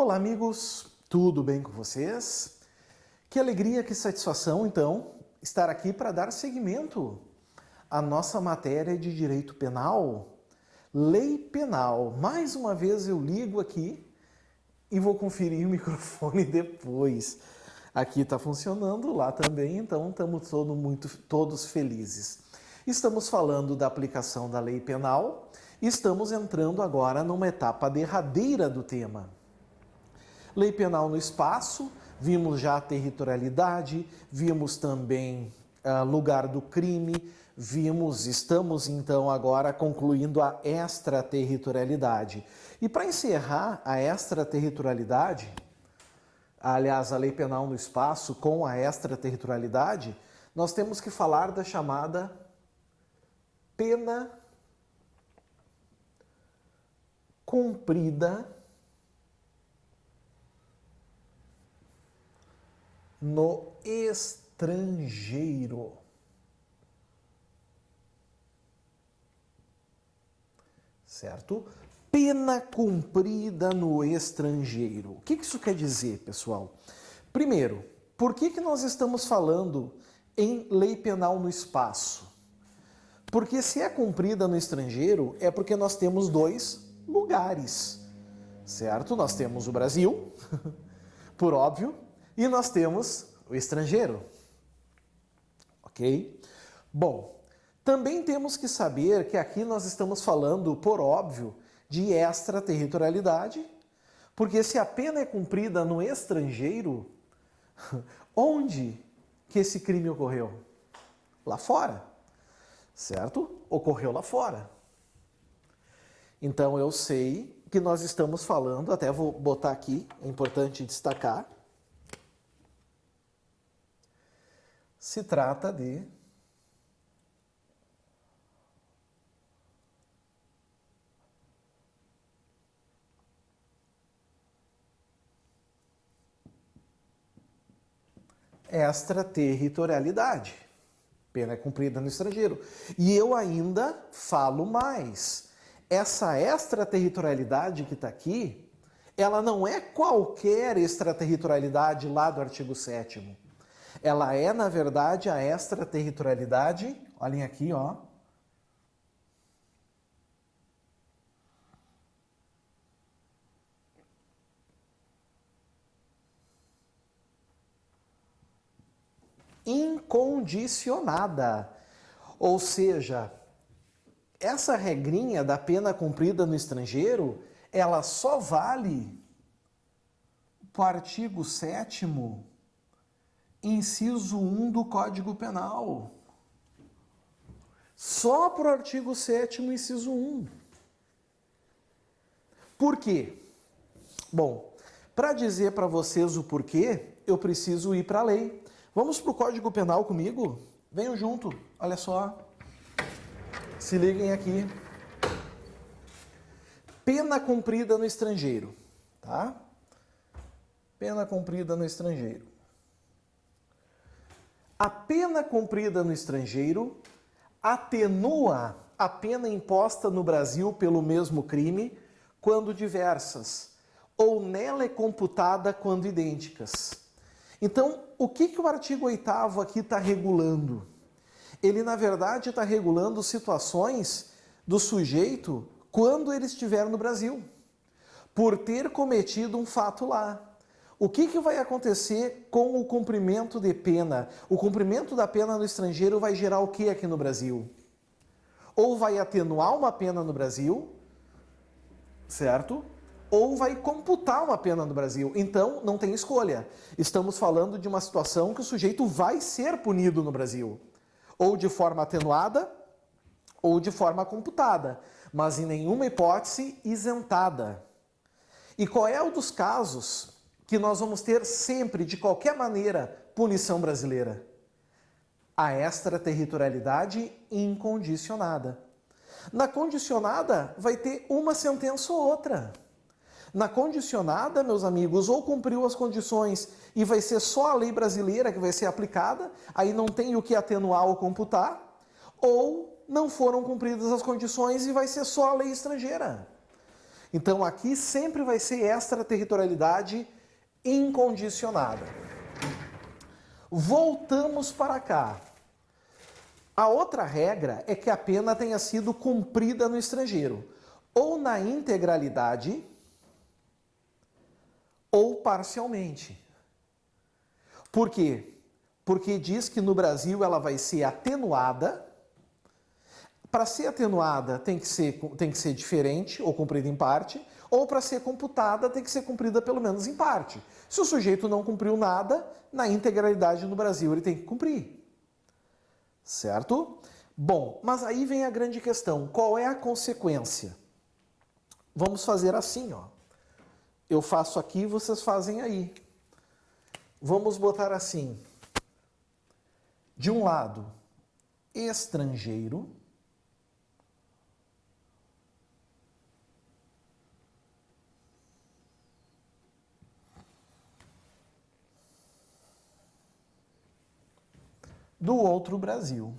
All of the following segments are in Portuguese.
Olá, amigos, tudo bem com vocês? Que alegria, que satisfação, então, estar aqui para dar seguimento à nossa matéria de direito penal, lei penal. Mais uma vez eu ligo aqui e vou conferir o microfone depois. Aqui está funcionando, lá também, então estamos todos felizes. Estamos falando da aplicação da lei penal e estamos entrando agora numa etapa derradeira do tema. Lei penal no espaço, vimos já a territorialidade, vimos também lugar do crime, estamos então agora concluindo a extraterritorialidade. E para encerrar a extraterritorialidade, aliás, a lei penal no espaço com a extraterritorialidade, nós temos que falar da chamada pena cumprida no estrangeiro. Certo? Pena cumprida no estrangeiro. O que isso quer dizer, pessoal? Primeiro, por que nós estamos falando em lei penal no espaço? Porque se é cumprida no estrangeiro, é porque nós temos dois lugares, certo? Nós temos o Brasil, por óbvio, e nós temos o estrangeiro, ok? Bom, também temos que saber que aqui nós estamos falando, por óbvio, de extraterritorialidade, porque se a pena é cumprida no estrangeiro, onde que esse crime ocorreu? Lá fora, certo? Ocorreu lá fora. Então eu sei que nós estamos falando, até vou botar aqui, é importante destacar, se trata de extraterritorialidade. Pena é cumprida no estrangeiro. E eu ainda falo mais. Essa extraterritorialidade que está aqui, ela não é qualquer extraterritorialidade lá do artigo 7º. Ela é, na verdade, a extraterritorialidade, olhem aqui, ó. Incondicionada. Ou seja, essa regrinha da pena cumprida no estrangeiro, ela só vale para o artigo 7º, inciso 1 do Código Penal. Só para o artigo 7º, inciso 1. Por quê? Bom, para dizer para vocês o porquê, eu preciso ir para a lei. Vamos para o Código Penal comigo? Venham junto, olha só. Se liguem aqui. Pena cumprida no estrangeiro, tá? Pena cumprida no estrangeiro. A pena cumprida no estrangeiro atenua a pena imposta no Brasil pelo mesmo crime quando diversas, ou nela é computada quando idênticas. Então, o que o artigo 8º aqui está regulando? Ele, na verdade, está regulando situações do sujeito quando ele estiver no Brasil, por ter cometido um fato lá. O que vai acontecer com o cumprimento de pena? O cumprimento da pena no estrangeiro vai gerar o que aqui no Brasil? Ou vai atenuar uma pena no Brasil, certo? Ou vai computar uma pena no Brasil. Então, não tem escolha. Estamos falando de uma situação que o sujeito vai ser punido no Brasil. Ou de forma atenuada, ou de forma computada. Mas em nenhuma hipótese isentada. E qual é o dos casos que nós vamos ter sempre, de qualquer maneira, punição brasileira? A extraterritorialidade incondicionada. Na condicionada, vai ter uma sentença ou outra. Na condicionada, meus amigos, ou cumpriu as condições e vai ser só a lei brasileira que vai ser aplicada, aí não tem o que atenuar ou computar, ou não foram cumpridas as condições e vai ser só a lei estrangeira. Então aqui sempre vai ser extraterritorialidade incondicionada. Voltamos para cá. A outra regra é que a pena tenha sido cumprida no estrangeiro, ou na integralidade, ou parcialmente. Por quê? Porque diz que no Brasil ela vai ser atenuada. Para ser atenuada tem que ser diferente, ou cumprida em parte, ou para ser computada tem que ser cumprida pelo menos em parte. Se o sujeito não cumpriu nada, na integralidade no Brasil ele tem que cumprir. Certo? Bom, mas aí vem a grande questão. Qual é a consequência? Vamos fazer assim, ó. Eu faço aqui, vocês fazem aí. Vamos botar assim. De um lado, estrangeiro. Do outro, Brasil.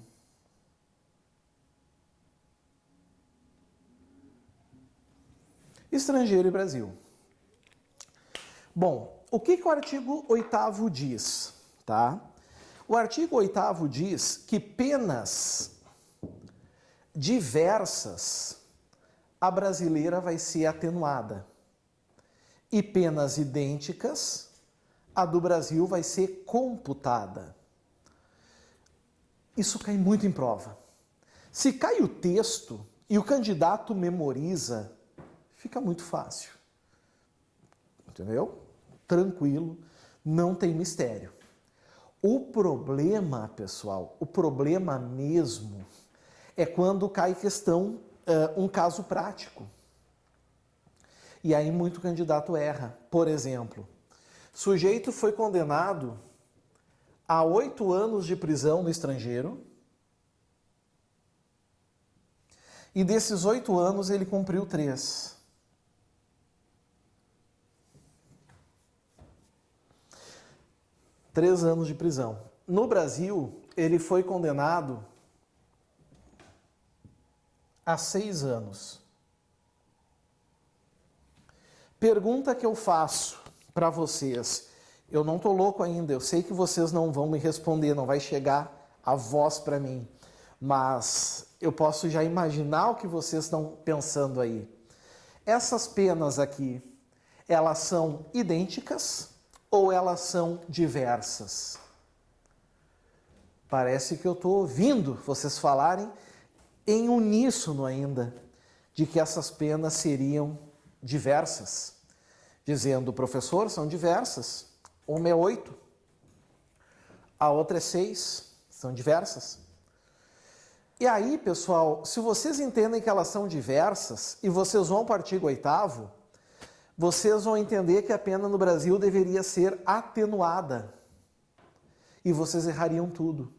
Estrangeiro e Brasil. Bom, o que o artigo 8º diz? Tá? O artigo 8º diz que penas diversas, a brasileira vai ser atenuada. E penas idênticas, a do Brasil vai ser computada. Isso cai muito em prova. Se cai o texto e o candidato memoriza, fica muito fácil. Entendeu? Tranquilo, não tem mistério. O problema, pessoal, o problema mesmo é quando cai questão, um caso prático. E aí muito candidato erra. Por exemplo, sujeito foi condenado a 8 anos de prisão no estrangeiro e desses 8 anos ele cumpriu 3. Três anos de prisão. No Brasil, ele foi condenado a 6 anos. Pergunta que eu faço para vocês. Eu não estou louco ainda, eu sei que vocês não vão me responder, não vai chegar a voz para mim. Mas eu posso já imaginar o que vocês estão pensando aí. Essas penas aqui, elas são idênticas ou elas são diversas? Parece que eu estou ouvindo vocês falarem em uníssono ainda, de que essas penas seriam diversas. Dizendo, professor, são diversas. Uma é 8, a outra é 6, são diversas. E aí, pessoal, se vocês entendem que elas são diversas e vocês vão para o artigo 8º, vocês vão entender que a pena no Brasil deveria ser atenuada. E vocês errariam tudo.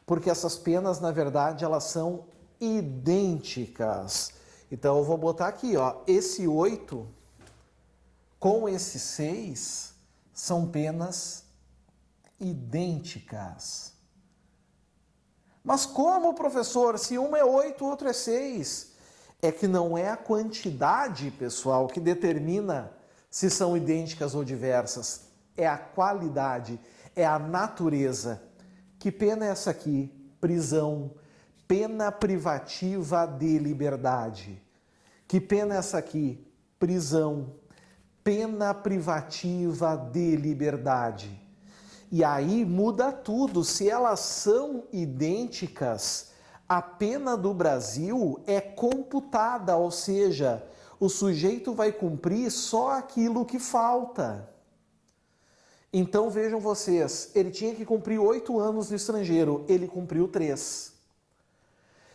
Porque essas penas, na verdade, elas são idênticas. Então, eu vou botar aqui, ó, esse 8 com esse 6 são penas idênticas. Mas como, professor, se uma é 8, o outro é 6? É que não é a quantidade, pessoal, que determina se são idênticas ou diversas. É a qualidade, é a natureza. Que pena é essa aqui? Prisão. Pena privativa de liberdade. Que pena é essa aqui? Prisão. Pena privativa de liberdade. E aí muda tudo. Se elas são idênticas, a pena do Brasil é computada, ou seja, o sujeito vai cumprir só aquilo que falta. Então vejam vocês, ele tinha que cumprir 8 anos no estrangeiro, ele cumpriu 3.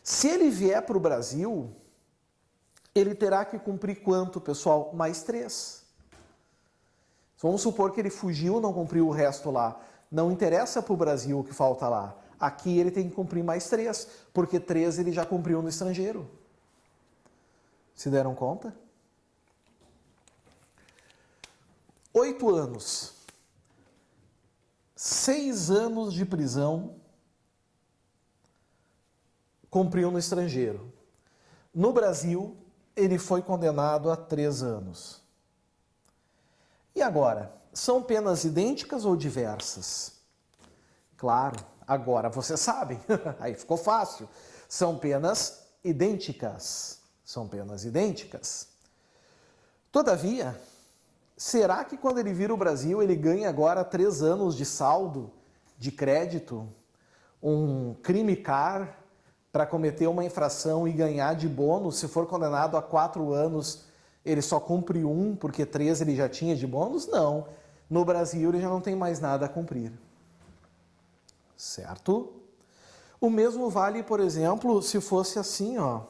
Se ele vier para o Brasil, ele terá que cumprir quanto, pessoal? Mais 3. Vamos supor que ele fugiu, não cumpriu o resto lá. Não interessa para o Brasil o que falta lá. Aqui ele tem que cumprir mais 3, porque 3 ele já cumpriu no estrangeiro. Se deram conta? 8 anos. 6 anos de prisão cumpriu no estrangeiro. No Brasil, ele foi condenado a 3 anos. E agora, são penas idênticas ou diversas? Claro, agora vocês sabem, aí ficou fácil. São penas idênticas. São penas idênticas. Todavia, será que quando ele vir o Brasil, ele ganha agora 3 anos de saldo, de crédito, um crime car para cometer uma infração e ganhar de bônus? Se for condenado a 4 anos, ele só cumpre 1, porque 3 ele já tinha de bônus? Não. No Brasil, ele já não tem mais nada a cumprir. Certo? O mesmo vale, por exemplo, se fosse assim, ó.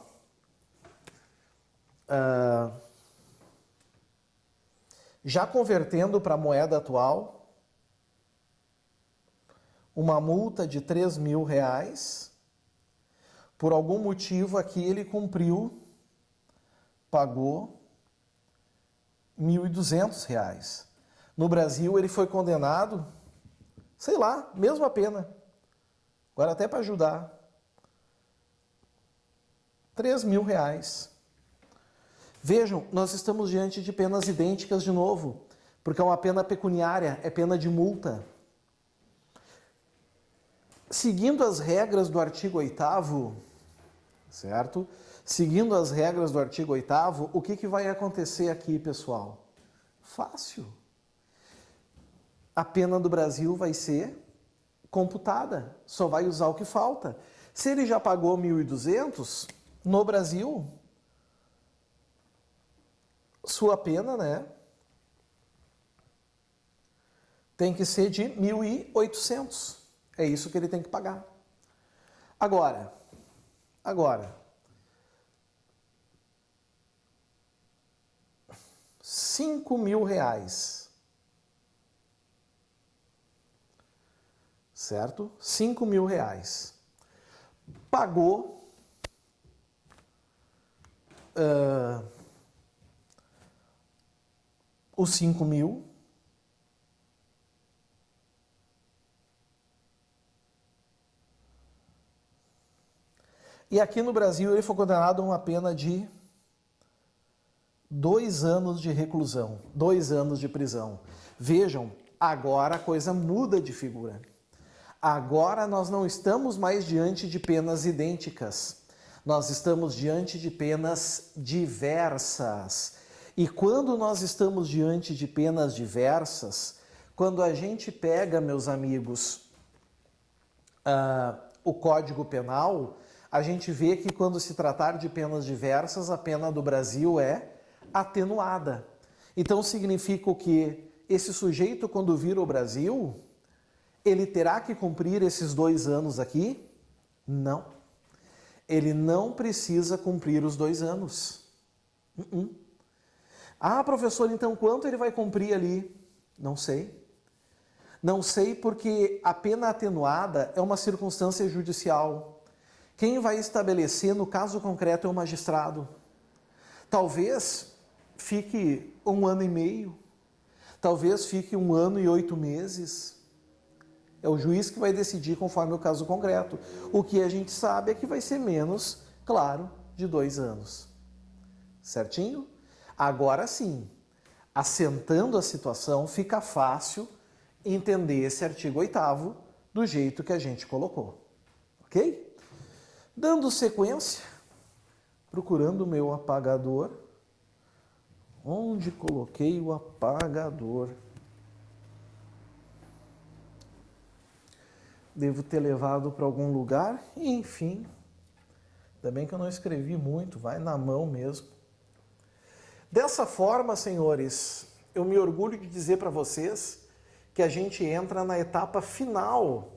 Já convertendo para a moeda atual, uma multa de R$3.000, por algum motivo aqui ele cumpriu, pagou R$1.200. No Brasil ele foi condenado, sei lá, mesma pena, agora até para ajudar, R$3.000. Vejam, nós estamos diante de penas idênticas de novo, porque é uma pena pecuniária, é pena de multa. Seguindo as regras do artigo 8º, certo? Seguindo as regras do artigo 8º, o que vai acontecer aqui, pessoal? Fácil. A pena do Brasil vai ser computada, só vai usar o que falta. Se ele já pagou 1.200, no Brasil, sua pena, né, tem que ser de 1.800. É isso que ele tem que pagar. Agora, R$5.000, certo? R$5.000. Pagou os 5.000, e aqui no Brasil ele foi condenado a uma pena de 2 anos de reclusão, 2 anos de prisão. Vejam, agora a coisa muda de figura. Agora nós não estamos mais diante de penas idênticas, nós estamos diante de penas diversas. E quando nós estamos diante de penas diversas, quando a gente pega, meus amigos, o Código Penal, a gente vê que quando se tratar de penas diversas, a pena do Brasil é atenuada. Então significa que esse sujeito, quando vir ao Brasil, ele terá que cumprir esses 2 anos aqui? Não. Ele não precisa cumprir os 2 anos. Ah, professor, então quanto ele vai cumprir ali? Não sei. Não sei porque a pena atenuada é uma circunstância judicial. Quem vai estabelecer no caso concreto é o magistrado. Talvez fique 1 ano e meio, talvez fique 1 ano e 8 meses. É o juiz que vai decidir conforme o caso concreto. O que a gente sabe é que vai ser menos, claro, de 2 anos. Certinho? Agora sim, assentando a situação, fica fácil entender esse artigo 8º do jeito que a gente colocou. Ok? Dando sequência, procurando o meu apagador. Onde coloquei o apagador? Devo ter levado para algum lugar, enfim. Ainda bem que eu não escrevi muito, vai na mão mesmo. Dessa forma, senhores, eu me orgulho de dizer para vocês que a gente entra na etapa final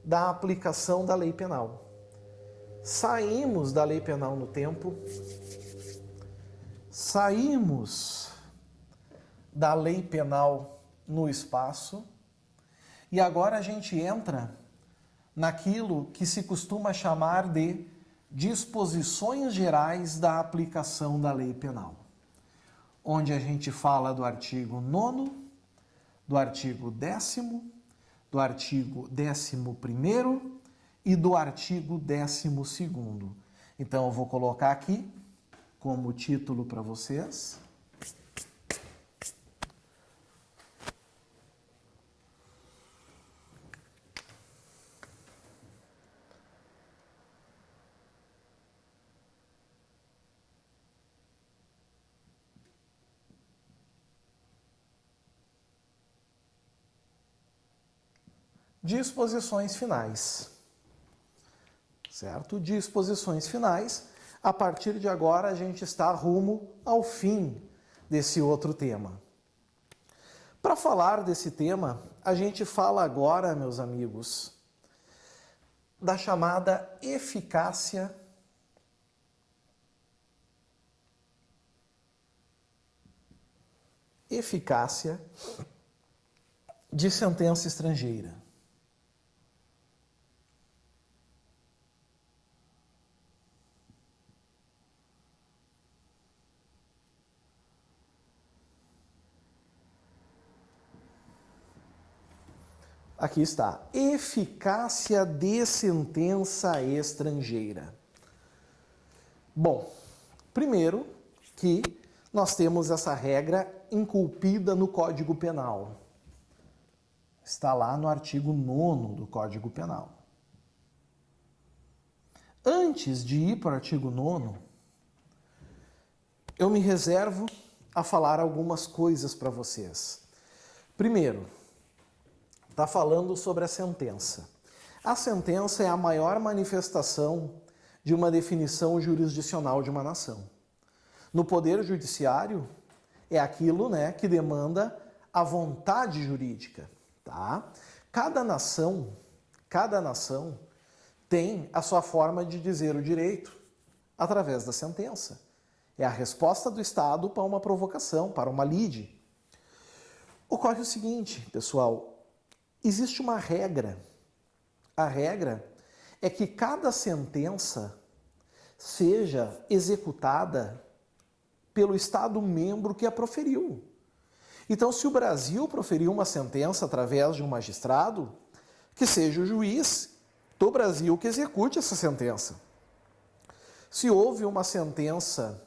da aplicação da lei penal. Saímos da lei penal no tempo, saímos da lei penal no espaço, e agora a gente entra naquilo que se costuma chamar de disposições gerais da aplicação da lei penal, onde a gente fala do artigo 9º, do artigo 10º, do artigo 11º e do artigo 12º. Então eu vou colocar aqui como título para vocês. Disposições finais. Certo? Disposições finais. A partir de agora, a gente está rumo ao fim desse outro tema. Para falar desse tema, a gente fala agora, meus amigos, da chamada eficácia de sentença estrangeira. Aqui está, eficácia de sentença estrangeira. Bom, primeiro que nós temos essa regra inculpida no Código Penal. Está lá no artigo 9º do Código Penal. Antes de ir para o artigo 9º, eu me reservo a falar algumas coisas para vocês. Primeiro, está falando sobre a sentença. A sentença é a maior manifestação de uma definição jurisdicional de uma nação. No Poder Judiciário, é aquilo, que demanda a vontade jurídica. Tá? Cada nação tem a sua forma de dizer o direito através da sentença. É a resposta do Estado para uma provocação, para uma lide. Ocorre o seguinte, pessoal, existe uma regra. A regra é que cada sentença seja executada pelo Estado membro que a proferiu. Então, se o Brasil proferiu uma sentença através de um magistrado, que seja o juiz do Brasil que execute essa sentença. Se houve uma sentença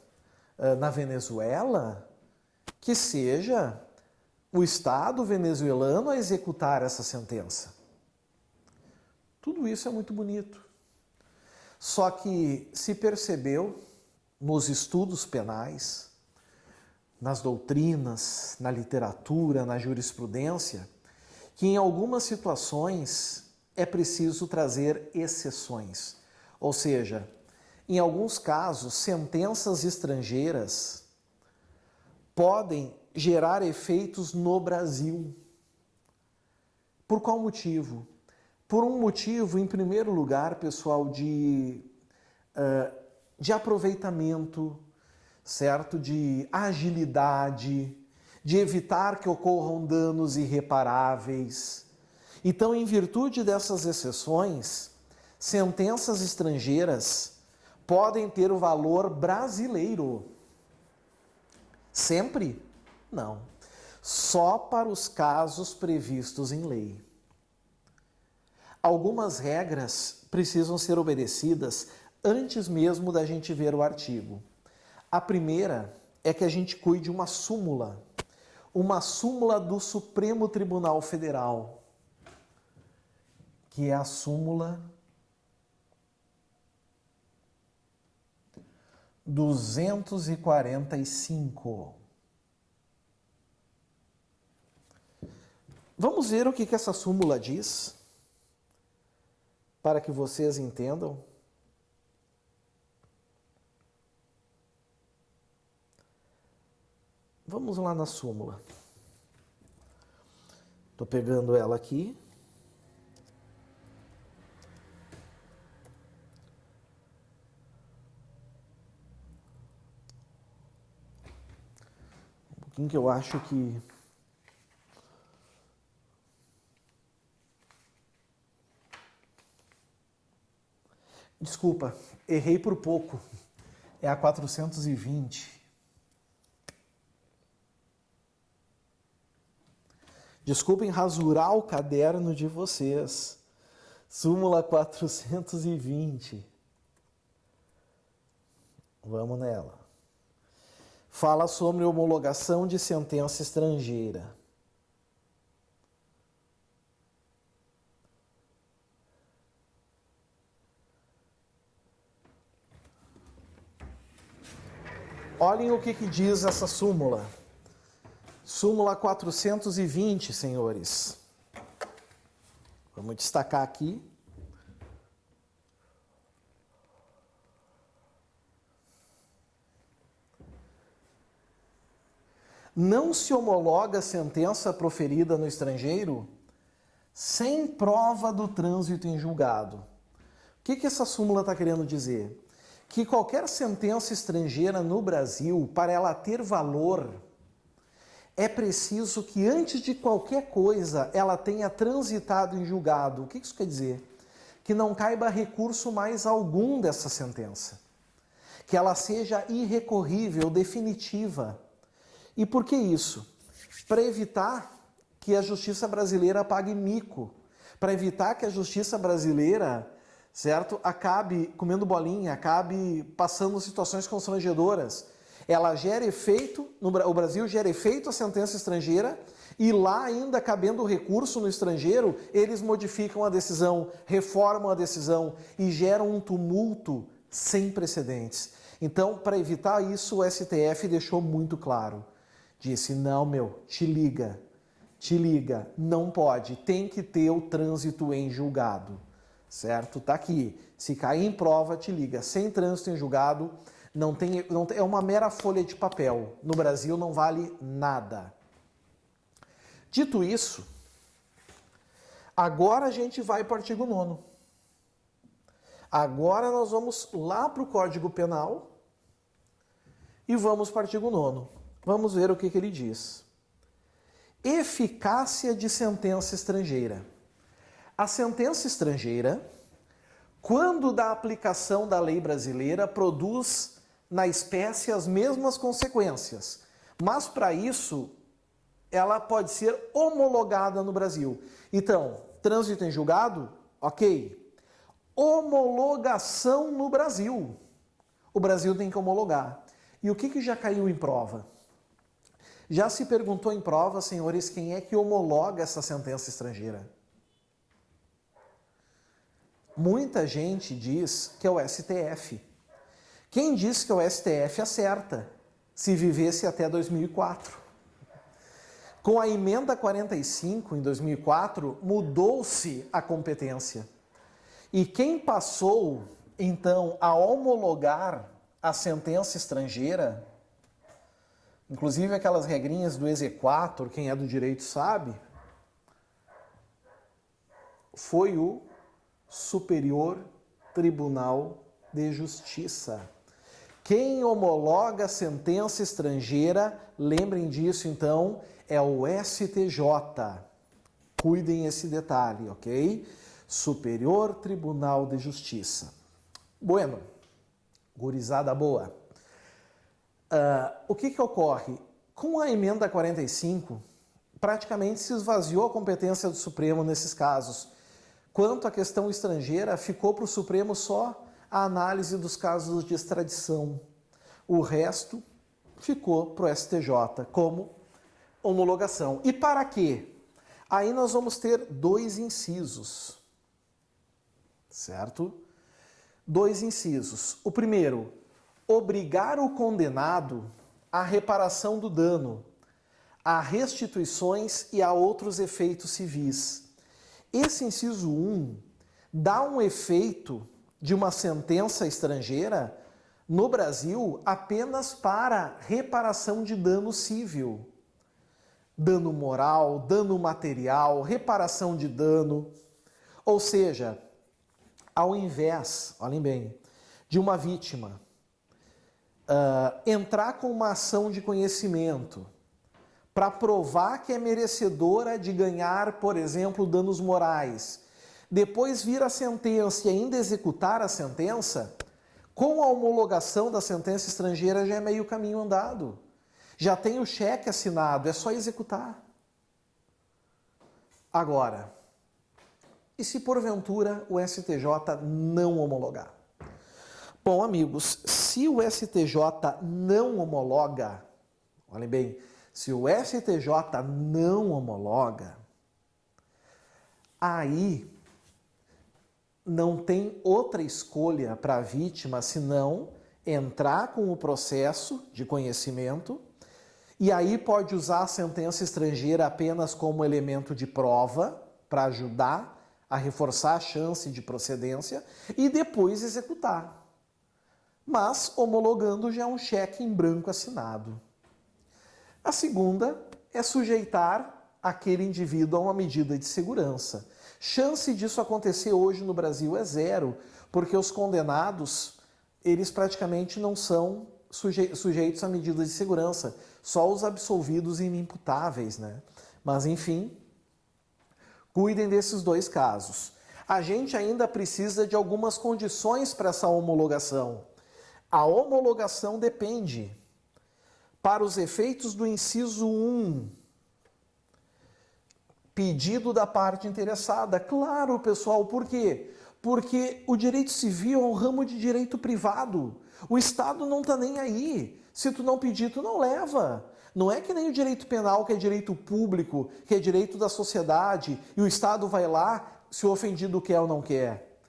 na Venezuela, que seja o Estado venezuelano a executar essa sentença. Tudo isso é muito bonito. Só que se percebeu nos estudos penais, nas doutrinas, na literatura, na jurisprudência, que em algumas situações é preciso trazer exceções. Ou seja, em alguns casos, sentenças estrangeiras podem gerar efeitos no Brasil. Por qual motivo? Por um motivo, em primeiro lugar, pessoal, de aproveitamento, certo? De agilidade, de evitar que ocorram danos irreparáveis. Então, em virtude dessas exceções, sentenças estrangeiras podem ter o valor brasileiro. Sempre? Não. Só para os casos previstos em lei. Algumas regras precisam ser obedecidas antes mesmo da gente ver o artigo. A primeira é que a gente cuide uma súmula do Supremo Tribunal Federal, que é a súmula 245. Vamos ver o que essa súmula diz, para que vocês entendam. Vamos lá na súmula. Estou pegando ela aqui. Um pouquinho que eu acho que... Desculpa, errei por pouco. É a 420. Desculpem rasurar o caderno de vocês. Súmula 420. Vamos nela. Fala sobre homologação de sentença estrangeira. Olhem o que diz essa súmula. Súmula 420, senhores. Vamos destacar aqui. Não se homologa a sentença proferida no estrangeiro sem prova do trânsito em julgado. O que essa súmula está querendo dizer? Que qualquer sentença estrangeira no Brasil, para ela ter valor, é preciso que antes de qualquer coisa ela tenha transitado em julgado. O que isso quer dizer? Que não caiba recurso mais algum dessa sentença. Que ela seja irrecorrível, definitiva. E por que isso? Para evitar que a justiça brasileira pague mico. Para evitar que a justiça brasileira, certo, acabe comendo bolinha, acabe passando situações constrangedoras. Ela gera efeito, o Brasil gera efeito a sentença estrangeira e lá ainda cabendo o recurso no estrangeiro, eles modificam a decisão, reformam a decisão e geram um tumulto sem precedentes. Então, para evitar isso, o STF deixou muito claro. Disse, não, te liga, não pode, tem que ter o trânsito em julgado. Certo? Tá aqui. Se cair em prova, te liga. Sem trânsito em julgado, é uma mera folha de papel. No Brasil não vale nada. Dito isso, agora a gente vai para o artigo 9º. Agora nós vamos lá para o Código Penal e vamos para o artigo 9º. Vamos ver o que ele diz. Eficácia de sentença estrangeira. A sentença estrangeira, quando da aplicação da lei brasileira, produz na espécie as mesmas consequências, mas para isso ela pode ser homologada no Brasil. Então, trânsito em julgado, ok. Homologação no Brasil. O Brasil tem que homologar. E o que já caiu em prova? Já se perguntou em prova, senhores, quem é que homologa essa sentença estrangeira? Muita gente diz que é o STF. Quem diz que é o STF acerta, se vivesse até 2004. Com a emenda 45, em 2004, mudou-se a competência. E quem passou, então, a homologar a sentença estrangeira, inclusive aquelas regrinhas do exequatur, quem é do direito sabe, foi o Superior Tribunal de Justiça. Quem homologa a sentença estrangeira, lembrem disso então, é o STJ. Cuidem esse detalhe, ok? Superior Tribunal de Justiça. Bueno, gurizada boa. O que ocorre? Com a emenda 45, praticamente se esvaziou a competência do Supremo nesses casos. Quanto à questão estrangeira, ficou para o Supremo só a análise dos casos de extradição. O resto ficou para o STJ como homologação. E para quê? Aí nós vamos ter dois incisos, certo? Dois incisos. O primeiro, obrigar o condenado à reparação do dano, a restituições e a outros efeitos civis. Esse inciso 1 dá um efeito de uma sentença estrangeira no Brasil apenas para reparação de dano civil. Dano moral, dano material, reparação de dano. Ou seja, ao invés, olhem bem, de uma vítima entrar com uma ação de conhecimento para provar que é merecedora de ganhar, por exemplo, danos morais, depois vir a sentença e ainda executar a sentença, com a homologação da sentença estrangeira já é meio caminho andado. Já tem o cheque assinado, é só executar. Agora, e se porventura o STJ não homologar? Bom, amigos, se o STJ não homologa, olhem bem, se o STJ não homologa, aí não tem outra escolha para a vítima senão entrar com o processo de conhecimento e aí pode usar a sentença estrangeira apenas como elemento de prova para ajudar a reforçar a chance de procedência e depois executar. Mas homologando já é um cheque em branco assinado. A segunda é sujeitar aquele indivíduo a uma medida de segurança. Chance disso acontecer hoje no Brasil é zero, porque os condenados, eles praticamente não são sujeitos a medidas de segurança, só os absolvidos e inimputáveis, né? Mas, enfim, cuidem desses dois casos. A gente ainda precisa de algumas condições para essa homologação. A homologação depende, para os efeitos do inciso 1, pedido da parte interessada. Claro, pessoal, por quê? Porque o direito civil é um ramo de direito privado. O Estado não está nem aí. Se tu não pedir, tu não leva. Não é que nem o direito penal, que é direito público, que é direito da sociedade, e o Estado vai lá se o ofendido quer ou não quer.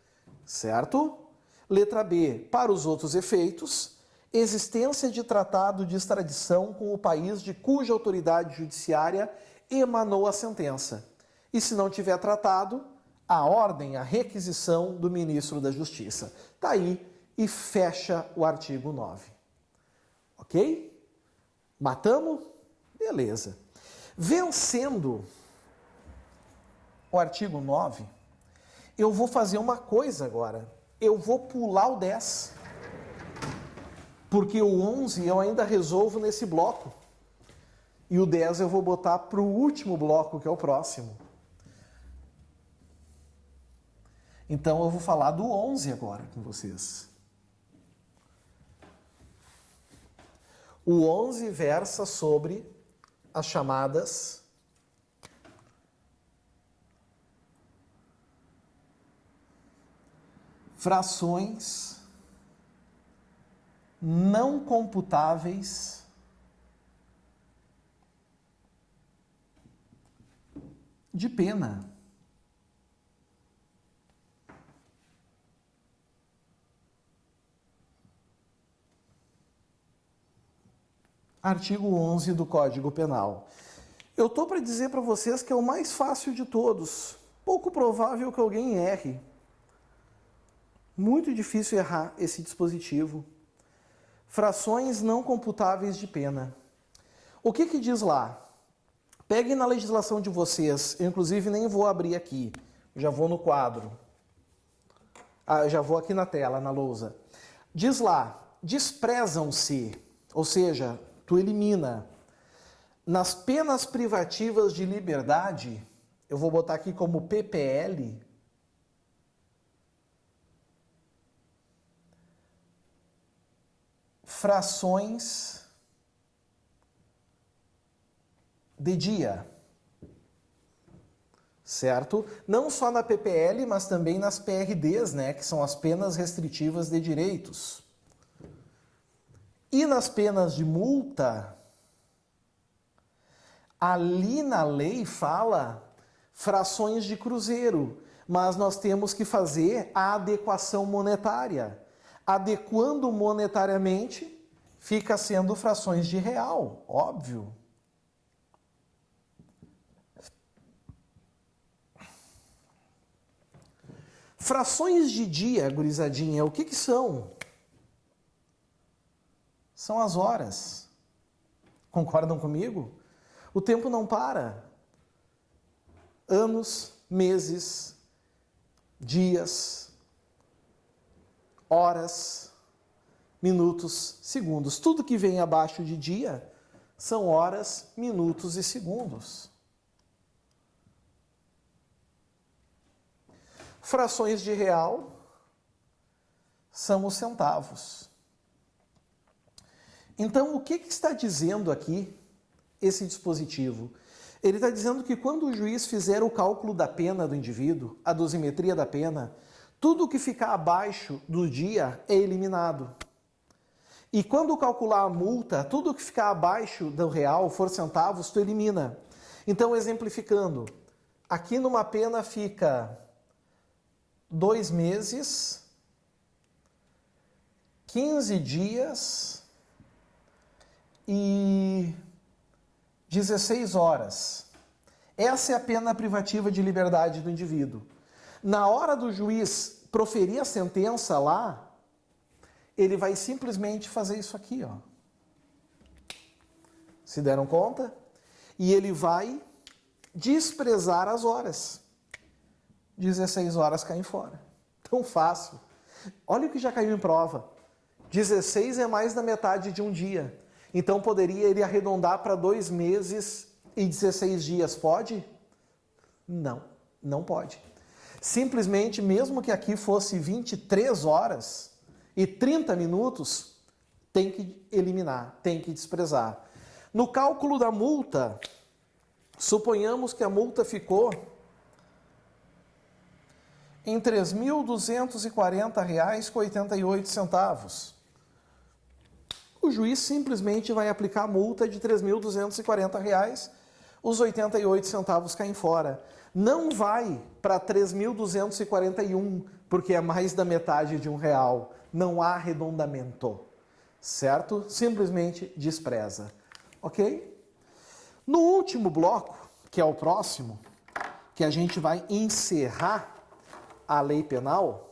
Certo? Letra B. Para os outros efeitos, existência de tratado de extradição com o país de cuja autoridade judiciária emanou a sentença. E se não tiver tratado, a ordem, a requisição do ministro da Justiça. Está aí e fecha o artigo 9. Ok? Matamos? Beleza. Vencendo o artigo 9, eu vou fazer uma coisa agora. Eu vou pular o 10. Porque o 11 eu ainda resolvo nesse bloco. E o 10 eu vou botar para o último bloco, que é o próximo. Então eu vou falar do 11 agora com vocês. O 11 versa sobre as chamadas frações não computáveis de pena. Artigo 11 do Código Penal. Eu estou para dizer para vocês que é o mais fácil de todos. Pouco provável que alguém erre. Muito difícil errar esse dispositivo. Frações não computáveis de pena. O que diz lá? Peguem na legislação de vocês. Eu, inclusive, nem vou abrir aqui. Já vou no quadro. Já vou aqui na tela, na lousa. Diz lá, desprezam-se, ou seja, tu elimina. Nas penas privativas de liberdade, eu vou botar aqui como PPL, frações de dia. Certo? Não só na PPL, mas também nas PRDs, né, que são as penas restritivas de direitos. E nas penas de multa, ali na lei fala frações de cruzeiro, mas nós temos que fazer a adequação monetária. Adequando monetariamente, fica sendo frações de real, óbvio. Frações de dia, gurizadinha, o que são? São as horas. Concordam comigo? O tempo não para. Anos, meses, dias, horas, minutos, segundos. Tudo que vem abaixo de dia são horas, minutos e segundos. Frações de real são os centavos. Então, o que está dizendo aqui esse dispositivo? Ele está dizendo que quando o juiz fizer o cálculo da pena do indivíduo, a dosimetria da pena, Tudo que ficar abaixo do dia é eliminado. E quando calcular a multa, tudo que ficar abaixo do real, for centavos, tu elimina. Então, exemplificando, aqui numa pena fica 2 meses, 15 dias e 16 horas. Essa é a pena privativa de liberdade do indivíduo. Na hora do juiz proferir a sentença lá, ele vai simplesmente fazer isso aqui, ó. Se deram conta? E ele vai desprezar as horas. 16 horas caem fora. Tão fácil. Olha o que já caiu em prova. 16 é mais da metade de um dia. Então poderia ele arredondar para 2 meses e 16 dias. Pode? Não, não pode. Simplesmente, mesmo que aqui fosse 23 horas e 30 minutos, tem que eliminar, tem que desprezar. No cálculo da multa, suponhamos que a multa ficou em R$ 3.240,88. O juiz simplesmente vai aplicar a multa de R$ 3.240, os 88 centavos caem fora. Não vai para 3.241, porque é mais da metade de R$1. Não há arredondamento, certo? Simplesmente despreza, ok? No último bloco, que é o próximo, que a gente vai encerrar a lei penal,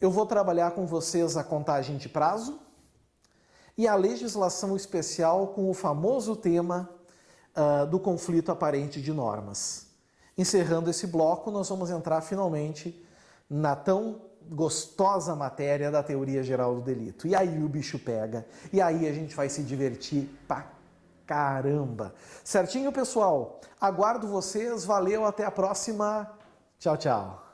eu vou trabalhar com vocês a contagem de prazo e a legislação especial com o famoso tema do conflito aparente de normas. Encerrando esse bloco, nós vamos entrar finalmente na tão gostosa matéria da teoria geral do delito. E aí o bicho pega, e aí a gente vai se divertir pra caramba. Certinho, pessoal? Aguardo vocês, valeu, até a próxima. Tchau, tchau.